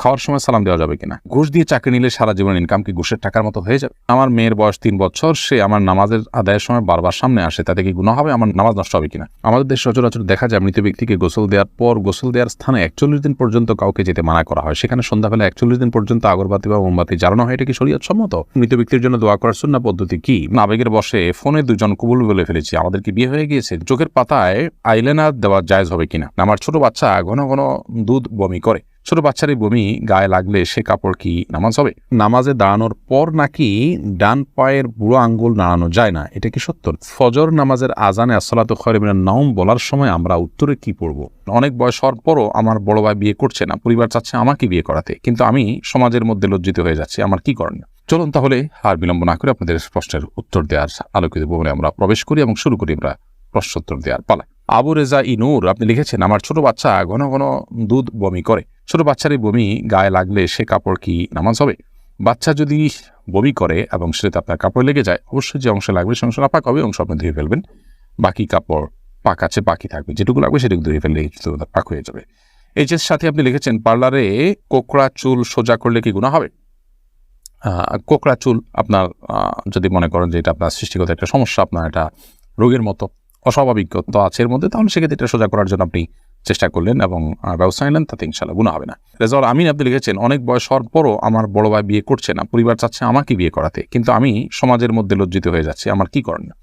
খাওয়ার সময় সালাম দেওয়া যাবে কিনা? ঘুষ দিয়ে চাকরি নিলে সারা জীবন ইনকাম কি ঘুষের টাকার মতো হয়ে যাবে? আমার মেয়ের বয়স 3 বছর, সে আমার নামাজের আদায়ের সময় বারবার সামনে আসে, তাতে কি গুনাহ হবে? আমার নামাজ নষ্ট হবে কিনা? আমাদের দেশে সচরাচর দেখা যায় মৃত ব্যক্তিকে গোসল দেওয়ার পর গোসল দেওয়ার স্থানে 41 দিন পর্যন্ত কাউকে যেতে মানা করা হয়। সেখানে সন্ধ্যাবেলা 41 দিন পর্যন্ত আগরবাতি বা মোমবাতি জ্বালানো হয়। এটা কি শরীয়ত সম্মত? মৃত ব্যক্তির জন্য দোয়া করার সুন্নাহ পদ্ধতি কি? আবেগের বশে ফোনে দুজন কবুল বলে ফেলেছি, আমাদের কি বিয়ে হয়ে গিয়েছে? চোখের পাতায় আইলাইনার দেওয়া জায়েজ হবে কিনা? আমার ছোট বাচ্চা ঘন ঘন দুধ বমি করে। ছোট বাচ্চার এই বমি গায়ে লাগলে সে কাপড় কি নামাজ হবে? নামাজে দাঁড়ানোর পর নাকি ডান পায়ের বুড়ো আঙ্গুল নাড়ানো যায় না, এটা কি সত্য? ফজর নামাজের আজানে আসসালাতু খায়রুম মিনান নাওম বলার সময় আমরা উত্তরে কি পড়ব? অনেক বয়স হওয়ার পরও আমার বড় ভাই বিয়ে করছে না, পরিবার চাচ্ছে আমাকে বিয়ে করাতে, কিন্তু আমি সমাজের মধ্যে লজ্জিত হয়ে যাচ্ছি, আমার কি করণীয়? চলুন তাহলে আর বিলম্ব না করে আপনাদের প্রশ্নের উত্তর দেওয়ার আলোকিত ভবনে আমরা প্রবেশ করি এবং শুরু করি আমরা প্রশ্নোত্তর দেওয়ার পালা। আবু রেজা ইনুর আপনি লিখেছেন, আমার ছোট বাচ্চা ঘন ঘন দুধ বমি করে। ছোট বাচ্চার এই বমি গায়ে লাগলে সে কাপড় কি নামাজ হবে? বাচ্চা যদি বমি করে এবং সেটা আপনার কাপড়ে লেগে যায়, অবশ্যই যে অংশে লাগবে সে অংশ নাপাক হবে, অংশ আপনি ধুয়ে ফেলবেন। বাকি কাপড় পাক আছে, বাকি থাকবে, যেটুকু লাগবে সেটুকু ধুয়ে ফেললে পাক হয়ে যাবে। এইচএস সাথে আপনি লিখেছেন, পার্লারে কোকড়া চুল সোজা করলে কি গুনাহ হবে? কোকড়া চুল আপনার যদি মনে করেন যে এটা আপনার সৃষ্টিগত একটা সমস্যা, আপনার এটা রোগের মতো অস্বাভাবিকতা আছে এর মধ্যে, তাহলে সেক্ষেত্রে এটা সোজা করার জন্য আপনি চেষ্টা করলেন এবং ব্যবস্থা নিলেন, তাতে ইনশাআল্লাহ গুনাহ হবে না। রেজাউল আমিন আপনি লিখেছেন, অনেক বয়স হওয়ার পরও আমার বড় ভাই বিয়ে করছে না, পরিবার চাচ্ছে আমাকে বিয়ে করাতে, কিন্তু আমি সমাজের মধ্যে লজ্জিত হয়ে যাচ্ছি, আমার কি করণীয়?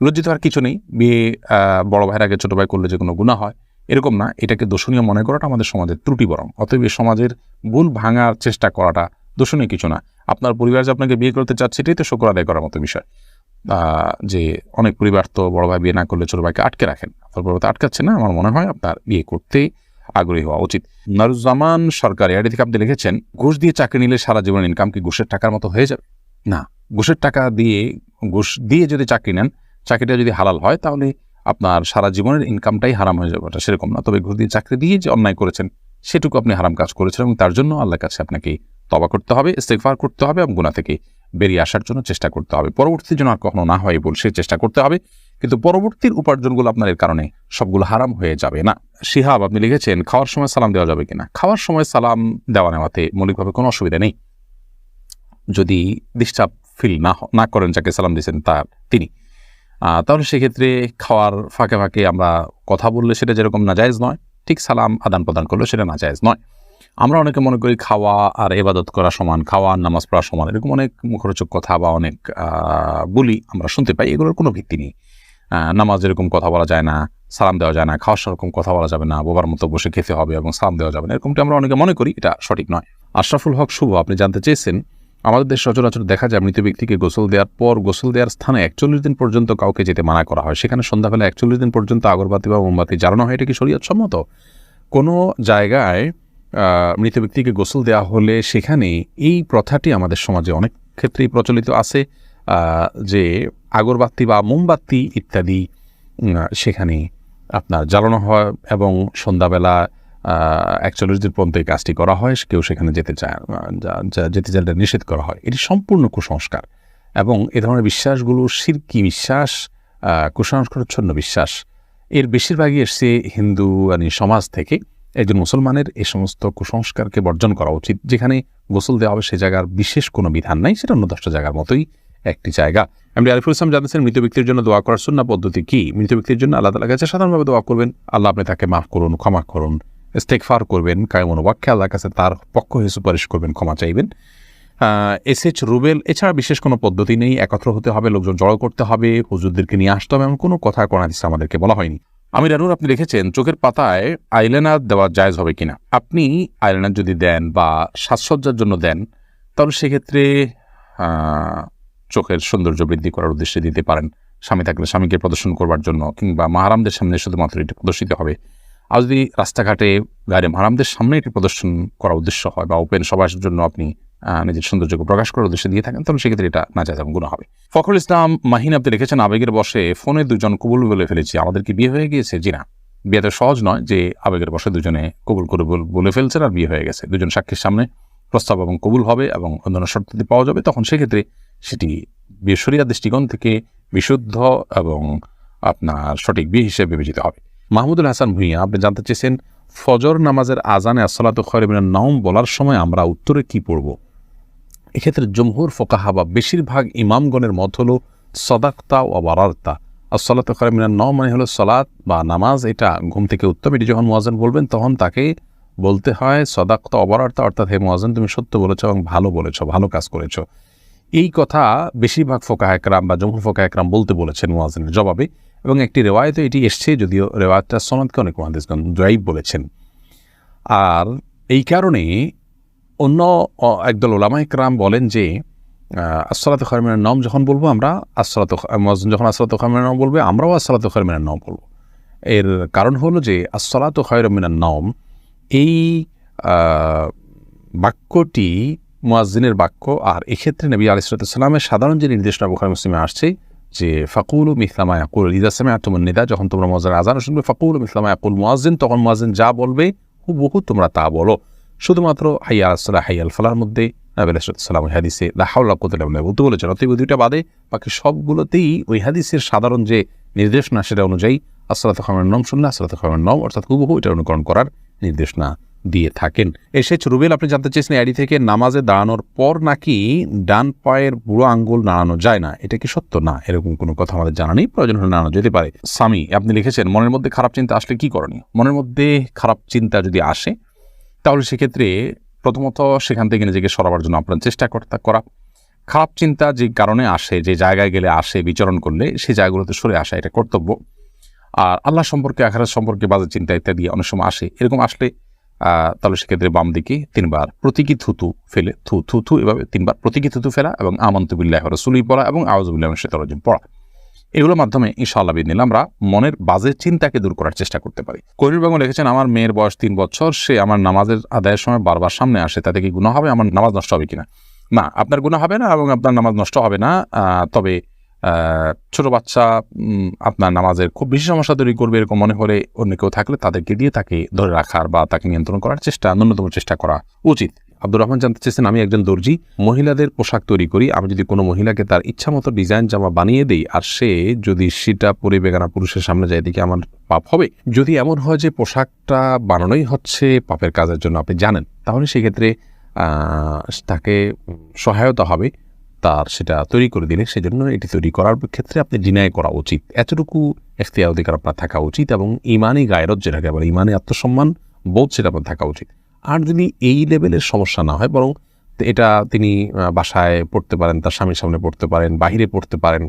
লজ্জিত হওয়ার কিছু নেই। বিয়ে বড় ভাইয়ের আগে ছোট ভাই করলে যে কোনো গুনাহ হয় এরকম না, এটাকে দোষণীয় মনে করাটা আমাদের সমাজের ত্রুটি বরং। অতএব সমাজের ভুল ভাঙার চেষ্টা করাটা দোষণীয় কিছু না। আপনার পরিবার যে আপনাকে বিয়ে করতে চাচ্ছে এটাই তো শুকর আদায় করার মতো বিষয়। যে অনেক পরিবার তো বড় ভাই বিয়ে না করলে ছোট ভাইকে আটকে রাখেন, আপনার বড় ভাই আটকাচ্ছে না, আমার মনে হয় আপনার বিয়ে করতে আগ্রহী হওয়া উচিত। নারুজ্জামান সরকার এর থেকে আপনি লিখেছেন, ঘুষ দিয়ে চাকরি নিলে সারা জীবন ইনকাম কি ঘুষের টাকার মতো হয়ে যাবে? না, ঘুষের টাকা দিয়ে ঘুষ দিয়ে যদি চাকরি নেন, চাকরিটা যদি হালাল হয় তাহলে আপনার সারা জীবনের ইনকামটাই হারাম হয়ে যাবে, সেরকম না। তবে ঘুষ দিয়ে চাকরি দিয়ে যে অন্যায় করেছেন সেটুকু আপনি হারাম কাজ করেছেন এবং তার জন্য আল্লাহর কাছে আপনাকে তওবা করতে হবে, ইস্তিগফার করতে হবে এবং গুনাহ থেকে বেরিয়ে আসার জন্য চেষ্টা করতে হবে। পরবর্তীতে যেন আর কখনো না হয় বলে সে চেষ্টা করতে হবে, কিন্তু পরবর্তীর উপার্জনগুলো আপনার এর কারণে সবগুলো হারাম হয়ে যাবে না। শিহাব আপনি লিখেছেন, খাওয়ার সময় সালাম দেওয়া যাবে কিনা? খাওয়ার সময় সালাম দেওয়া নেওয়াতে মৌলিকভাবে কোনো অসুবিধা নেই, যদি ডিস্টার্ব ফিল না করেন যাকে সালাম দিয়েছেন তিনি, তাহলে সেক্ষেত্রে খাওয়ার ফাঁকে ফাঁকে আমরা কথা বললে সেটা যেরকম নাজায়েজ নয়, ঠিক সালাম আদান প্রদান করলে সেটা নাজায়েজ নয়। আমরা অনেকে মনে করি খাওয়া আর ইবাদত করা সমান, খাওয়া আর নামাজ পড়া সমান, এরকম অনেক মুখরোচক কথা বা অনেক বলি আমরা শুনতে পাই, এগুলোর কোনো ভিত্তি নেই। নামাজ এরকম কথা বলা যায় না, সালাম দেওয়া যায় না, খাওয়ার সেরকম কথা বলা যাবে না, বোবার মতো বসে খেতে হবে এবং সালাম দেওয়া যাবে না, এরকমটা আমরা অনেকে মনে করি, এটা সঠিক নয়। আশরাফুল হক শুভ আপনি জানতে চেয়েছেন, আমাদের দেশ সচরাচর দেখা যায় মৃত ব্যক্তিকে গোসল দেওয়ার পর গোসল দেওয়ার স্থানে 41 দিন পর্যন্ত কাউকে যেতে মানা করা হয়। সেখানে সন্ধ্যাবেলা 41 দিন পর্যন্ত আগরবাতি বা মোমবাতি জ্বালানো হয়। এটা কি শরীয়ত সম্মত? কোনো জায়গায় মৃত ব্যক্তিকে গোসল দেওয়া হলে সেখানে এই প্রথাটি আমাদের সমাজে অনেক ক্ষেত্রেই প্রচলিত আছে, যে আগরবাতি বা মোমবাতি ইত্যাদি সেখানে আপনার জ্বালানো হয় এবং সন্ধ্যাবেলা 41 দিন পর্যন্ত এই কাজটি করা হয়, কেউ সেখানে যেতে চাইলে নিষেধ করা হয়। এটি সম্পূর্ণ কুসংস্কার এবং এ ধরনের বিশ্বাসগুলো শিরকি বিশ্বাস, কুসংস্কারচ্ছন্ন বিশ্বাস। এর বেশিরভাগই এসছে হিন্দু সমাজ থেকে। একজন মুসলমানের এই সমস্ত কুসংস্কারকে বর্জন করা উচিত। যেখানে গোসল দেওয়া হবে সে জায়গার বিশেষ কোনো বিধান নাই, সেটা অন্য 10টা জায়গার মতোই একটি জায়গা। এমডি আরিফুল ইসলাম জানতেছেন, মৃত ব্যক্তির জন্য দোয়া করার সুন্নাহ পদ্ধতি কি? মৃত ব্যক্তির জন্য আল্লাহ তাআলার কাছে সাধারণভাবে দোয়া করবেন, আল্লাহ আপনি তাকে মাফ করুন, ক্ষমা করুন, ইস্তিগফার করবেন, কায়মন ওয়াক্যে আল্লাহর কাছে তার পক্ষ হয়ে সুপারিশ করবেন, ক্ষমা চাইবেন। এসএচ রুবেল, এছাড়া বিশেষ কোনো পদ্ধতি নেই, একত্র হতে হবে, লোকজন জড়ো করতে হবে, হুজুরদেরকে নিয়ে আসতে হবে, এমন কোনো কথা কোরআন হাদিসে আমাদেরকে বলা হয়নি। আমির আনুর আপনি লিখেছেন, চোখের পাতায় আইলাইনার দেওয়া জায়েজ হবে কিনা? আপনি আইলাইনার যদি দেন বা সাজসজ্জার জন্য দেন তাহলে সেক্ষেত্রে চোখের সৌন্দর্য বৃদ্ধি করার উদ্দেশ্যে দিতে পারেন। স্বামী থাকলে স্বামীকে প্রদর্শন করবার জন্য, কিংবা মাহারামদের সামনে শুধুমাত্র এটি প্রদর্শিত হবে। আর যদি রাস্তাঘাটে গায়ে মাহারামদের সামনে এটি প্রদর্শন করার উদ্দেশ্য হয় বা ওপেন সবার জন্য আপনি নিজের সৌন্দর্যকে প্রকাশ করার উদ্দেশ্যে দিয়ে থাকেন, তাহলে সেক্ষেত্রে এটা নাজায়েজ এবং গুনাহ হবে। ফখরুল ইসলাম মাহিন আপনি লিখেছেন, আবেগের বশে ফোনে দুজন কবুল বলে ফেলেছি, আমাদের কি বিয়ে হয়ে গিয়েছে? জি না, বিয়ে তো সহজ নয় যে আবেগের বশে দুজনে কবুল করে বলে ফেলছেন আর বিয়ে হয়ে গেছে। দুজন সাক্ষীর সামনে প্রস্তাব এবং কবুল হবে এবং অন্যান্য শর্তাদি পাওয়া যাবে, তখন সেক্ষেত্রে সেটি বিয়ে শরিয়ার দৃষ্টিকোণ থেকে বিশুদ্ধ এবং আপনার সঠিক বিয়ে হিসেবে বিবেচিত হবে। মাহমুদুল হাসান ভুঁইয়া আপনি জানতে চেয়েছেন, ফজর নামাজের আজানে আসসালাতু খায়রুম মিনান নাওম বলার সময় আমরা উত্তরে কি পড়ব? এক্ষেত্রে জমহুর ফোকাহা বা বেশিরভাগ ইমামগণের মত হলো সদাকতা ও বারারতা। আসসালাতু খায়রুম মিনান নাওম মানে হলো সালাত বা নামাজ, এটা ঘুম থেকে উত্তম। এটি যখন মুয়াজ্জিন বলবেন তখন তাকে বলতে হয় সদাকতা ও বারারতা, অর্থাৎ হে মুয়াজ্জিন তুমি সত্য বলেছো এবং ভালো বলেছো, ভালো কাজ করেছো। এই কথা বেশিরভাগ ফোকাহা একরাম বা জমহুর ফোকাহা একরাম বলতে বলেছেন মুয়াজ্জিনের জবাবে, এবং একটি রেওয়ায়েতে এটি এসছে, যদিও রেওয়ায়েতটা সনদকে অনেক মুহাদ্দিসগণ যায়ীফ বলেছেন। আর এই কারণে অন্য একদল উলামা ইকরাম বলেন যে আসসালাতু খায়রুম মিনান নাওম যখন বলবো আমরা, মুয়াজ্জিন যখন আসসালাতু খায়রুম মিনান নাওম বলবে আমরাও আসসালাতু খায়রুম মিনান নাওম বলবো। এর কারণ হলো যে আসসালাতু খায়রুম মিনান নাওম এই বাক্যটি মুয়াজ্জিনের বাক্য, আর এক্ষেত্রে নবী আলাইহিস সালামের সাধারণ যে নির্দেশনা বুখারী মুসলিমে আসছে যে ফাকুলু মিসলা মা ইয়াকুল ইযা সামি'তুমুন নিদা, যখন তোমরা মুয়াজ্জিনের আযান শুনবে ফাকুলু মিসলা মা ইয়াকুল মুয়াজ্জিন, তখন মুয়াজ্জিন যা বলবে হুবহু তোমরা তা বলো। শুধুমাত্র হাইয়া আলাস সালাহ হাইয়া আল ফালাহর মধ্যে নবী আলাইহিস সালাম ওই হাদিসে লা হাওলা ওয়া কুওয়াতা ইল্লা বিল্লাহ বলতে বলেছেন। অতএব দুইটা বাদে বাকি সবগুলোতেই ওই হাদিসের সাধারণ যে নির্দেশনা সেটা অনুযায়ী আসসালাতু খায়রুম মিনান নাওম শুনলে আসসালাতু খায়রুম মিনান নাওম অর্থাৎ হুবহু এটা অনুকরণ করার নির্দেশনা দিয়ে থাকেন। এসেছে রুবেল, আপনি জানতে চেয়েছেন আইডি থেকে নামাজে দাঁড়ানোর পর নাকি ডান পায়ের বুড়ো আঙ্গুল নাড়ানো যায় না, এটা কি সত্য? না, এরকম কোনো কথা আমাদের জানা নেই, প্রয়োজন হলে নাড়ানো যেতে পারে। সামি আপনি লিখেছেন মনের মধ্যে খারাপ চিন্তা আসলে কি করণীয়? মনের মধ্যে খারাপ চিন্তা যদি আসে তাহলে সেক্ষেত্রে প্রথমত সেখান থেকে নিজেকে সরাবার জন্য আপনার চেষ্টা করা। খারাপ চিন্তা যে কারণে আসে, যে জায়গায় গেলে আসে, বিচরণ করলে সেই জায়গাগুলোতে সরে আসা এটা কর্তব্য। আর আল্লাহ সম্পর্কে, আখিরাত সম্পর্কে বাজে চিন্তা ইত্যাদি অনেক সময় আসে, এরকম আসলে তাহলে সেক্ষেত্রে বাম দিকে 3 বার প্রতীকী থুতু ফেলে থু এভাবে 3 বার প্রতীকী থুতু ফেলা এবং আমানতু বিল্লাহি ওয়া রাসূলিহি পড়া এবং আউযু বিল্লাহি মিনাশ শাইতানির রাজিম পড়া, এগুলোর মাধ্যমে ইনশাআল্লাহ বিদিনিল্লাহ আমরা মনের বাজে চিন্তাকে দূর করার চেষ্টা করতে পারি। করির বেগম লিখেছেন আমার মেয়ের বয়স 3 বছর, সে আমার নামাজের আদায়ের সময় বারবার সামনে আসে, তাতে কি গুনাহ হবে? আমার নামাজ নষ্ট হবে কিনা? না, আপনার গুনাহ হবে না এবং আপনার নামাজ নষ্ট হবে না। তবে ছোট বাচ্চা আপনার নামাজের খুব বেশি সমস্যা তৈরি করবে এরকম মনে হলে অন্য কেউ থাকলে তাদেরকে দিয়ে তাকে ধরে রাখার বা তাকে নিয়ন্ত্রণ করার ন্যূনতম চেষ্টা করা উচিত। আব্দুর রহমান জানতে চেয়েছেন আমি একজন দর্জি, মহিলাদের পোশাক তৈরি করি, আমি যদি কোনো মহিলাকে তার ইচ্ছা মতো ডিজাইন জামা বানিয়ে দিই আর সে যদি সেটা পরে বেগানা পুরুষের সামনে যায়, দিকে আমার পাপ হবে? যদি এমন হয় যে পোশাকটা বানানোই হচ্ছে পাপের কাজের জন্য আপনি জানেন, তাহলে সেক্ষেত্রে তাকে সহায়তা হবে তার সেটা তৈরি করে দিলে। সেজন্য এটি তৈরি করার ক্ষেত্রে আপনি ডিনাই করা উচিত, এতটুকু এখতিয়ার অধিকার আপনার থাকা উচিত এবং ইমানি গায়রত যেটাকে বলে ইমানি আত্মসম্মান বোধ সেটা আপনার থাকা উচিত। আর যদি এই লেভেলের সমস্যা না হয়, বরং এটা তিনি বাসায় পড়তে পারেন, তার স্বামীর সামনে পড়তে পারেন, বাহিরে পড়তে পারেন,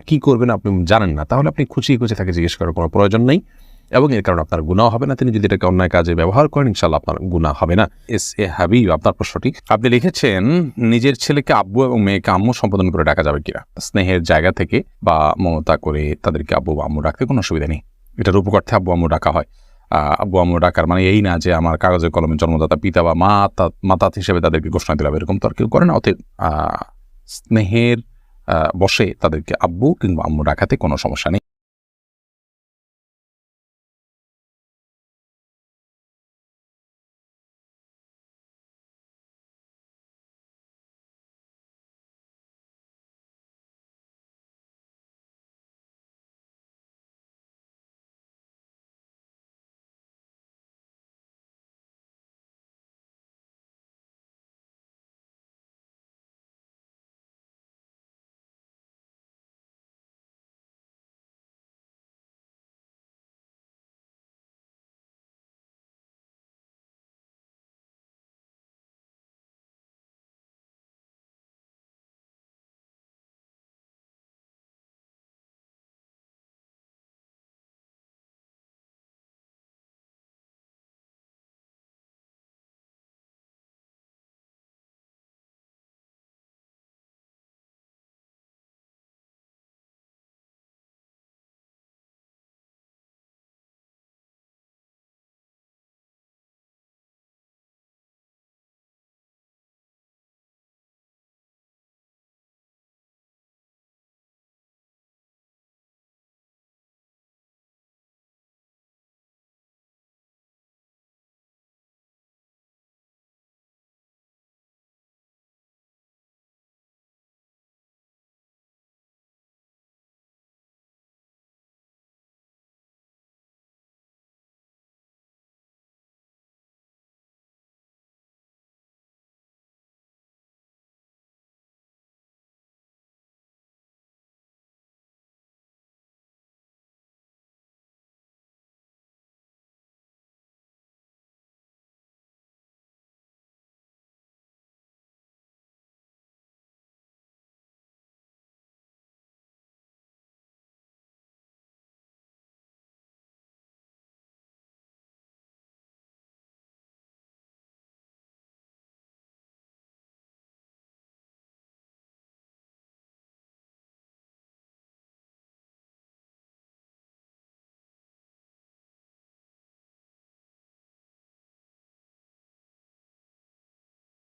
কি করবেন আপনি জানেন না, তাহলে আপনি খুঁচিয়ে তাকে জিজ্ঞেস করার কোনো প্রয়োজন নেই এবং এর কারণে আপনার গুনাহ হবে না। তিনি যদি এটাকে অন্যায় কাজে ব্যবহার করেন ইনশাআল্লাহ আপনার গুনাহ হবে না। এস এ হাবিব আপনার প্রশ্নটি আপনি লিখেছেন নিজের ছেলেকে আব্বু এবং মেয়েকে আম্মু সম্বোধন করে ডাকা যাবে কিনা? স্নেহের জায়গা থেকে বা মমতা করে তাদেরকে আব্বু বা আম্মু ডাকতে কোনো অসুবিধা নেই, এটার উপকার্থে আব্বু আম্মু ডাকা হয়। আব্বু আম্মু ডাকার মানে এই না যে আমার কাগজে কলমে জন্মদাতা পিতা বা মাতা হিসেবে তাদেরকে ঘোষণা দিলাম, এরকম তো আর কেউ করে না। অতএব স্নেহের বসে তাদেরকে আব্বু কিংবা আম্মু ডাকাতে কোনো সমস্যা নেই।